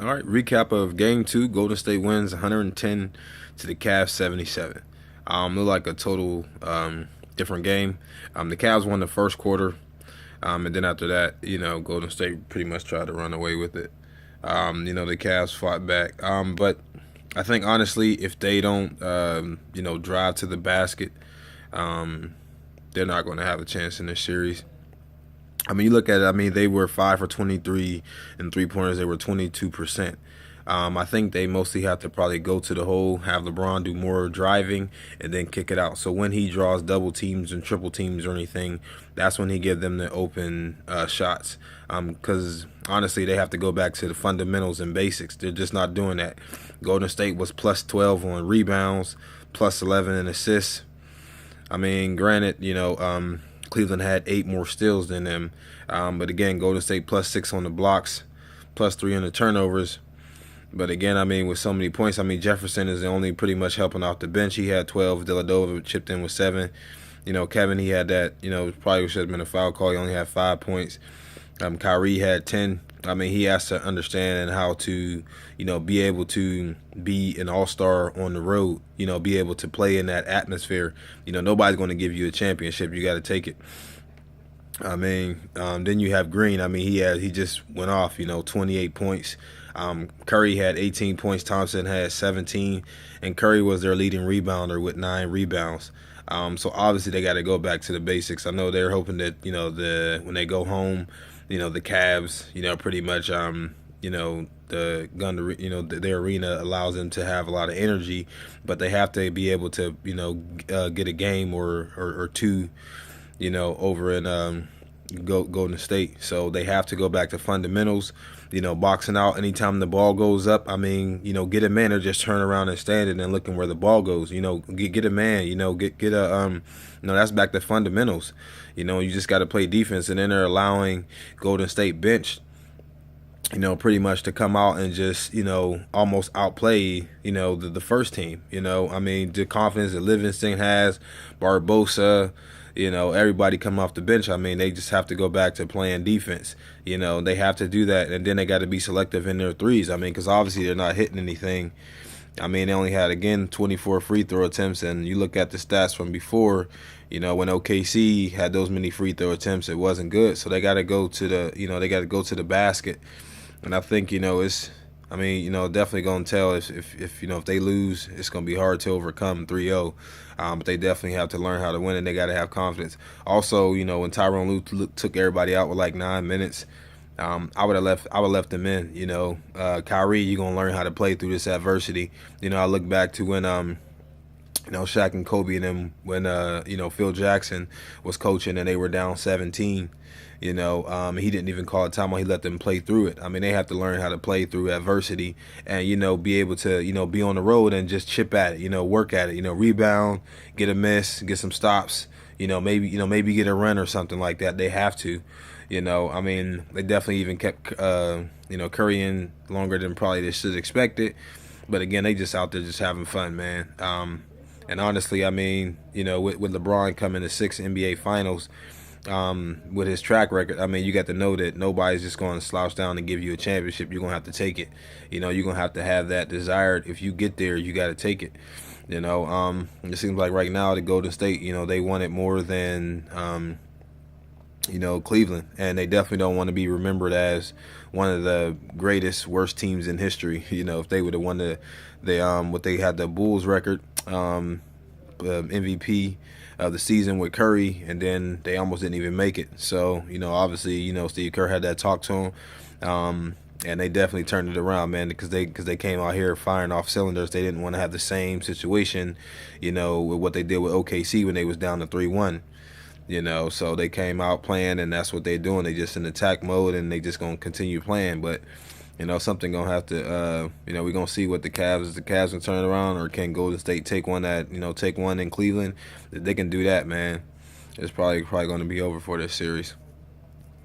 All right, recap of game two. Golden State wins 110 to the Cavs 77. Looked like a total different game. The Cavs won the first quarter, and then after that, Golden State pretty much tried to run away with it. The Cavs fought back, but I think honestly, if they don't, drive to the basket, um, they're not going to have a chance in this series. I mean, you look at it. I mean, they were 5 for 23 and 3 pointers. They were 22%. I think they mostly have to probably go to the hole, have LeBron do more driving, and then kick it out. So when he draws double teams and triple teams or anything, that's when he give them the open shots. Because honestly, they have to go back to the fundamentals and basics. They're just not doing that. Golden State was plus 12 on rebounds, plus 11 in assists. I mean, granted, Cleveland had 8 more steals than them. But again, Golden State plus 6 on the blocks, plus 3 on the turnovers. But again, I mean, with so many points, I mean, Jefferson is only pretty much helping off the bench. He had 12. Deladova chipped in with 7. Kevin, he had that, probably should have been a foul call. He only had 5 points. Kyrie had 10. I mean, he has to understand how to, be able to be an all-star on the road, be able to play in that atmosphere. Nobody's going to give you a championship. You got to take it. I mean, then you have Green. I mean, he just went off, 28 points. Curry had 18 points. Thompson had 17. And Curry was their leading rebounder with 9 rebounds. So obviously they got to go back to the basics. I know they're hoping that, when they go home, the Cavs, pretty much, the gun, their arena allows them to have a lot of energy, but they have to be able to, get a game or two, over in Golden State. So they have to go back to fundamentals, boxing out anytime the ball goes up. I mean, get a man or just turn around and stand it and looking where the ball goes. Get a man. Get a that's back to fundamentals. You just got to play defense, and then they're allowing Golden State bench, pretty much to come out and just, almost outplay, the first team. I mean, the confidence that Livingston has, Barbosa, everybody come off the bench. I mean, they just have to go back to playing defense. They have to do that, and then they got to be selective in their threes. I mean, because obviously they're not hitting anything. I mean, they only had, again, 24 free throw attempts, and you look at the stats from before, when OKC had those many free throw attempts, it wasn't good. So they got to go to the basket. And I think, it's, I mean, definitely going to tell if they lose, it's going to be hard to overcome 3-0. But they definitely have to learn how to win, and they got to have confidence. Also, when Tyronn Lue took everybody out with like 9 minutes, I would have left them in. Kyrie, you're going to learn how to play through this adversity. I look back to when Shaq and Kobe and them, when Phil Jackson was coaching and they were down 17. He didn't even call a timeout. He let them play through it. I mean, they have to learn how to play through adversity and, be able to, be on the road and just chip at it, work at it, rebound, get a miss, get some stops, maybe get a run or something like that. They have to, I mean, they definitely even kept, Curry in longer than probably they should expect it. But again, they just out there just having fun, man. And honestly, I mean, with LeBron coming to 6 NBA finals, with his track record, I mean, you got to know that nobody's just going to slouch down and give you a championship. You're going to have to take it. You're going to have that desired. If you get there, you got to take it. It seems like right now the Golden State, they want it more than, Cleveland. And they definitely don't want to be remembered as one of the greatest, worst teams in history. If they would have won what they had the Bulls record, MVP of the season with Curry, and then they almost didn't even make it. So, obviously, Steve Kerr had that talk to him, and they definitely turned it around, man, because they came out here firing off cylinders. They didn't want to have the same situation, with what they did with OKC when they was down to 3-1. So they came out playing, and that's what they're doing. They just in attack mode, and they just gonna continue playing, but. Something gonna have to. We're gonna see what the Cavs. Is the Cavs can turn around, or can Golden State take one take one in Cleveland? If they can do that, man, it's probably gonna be over for this series.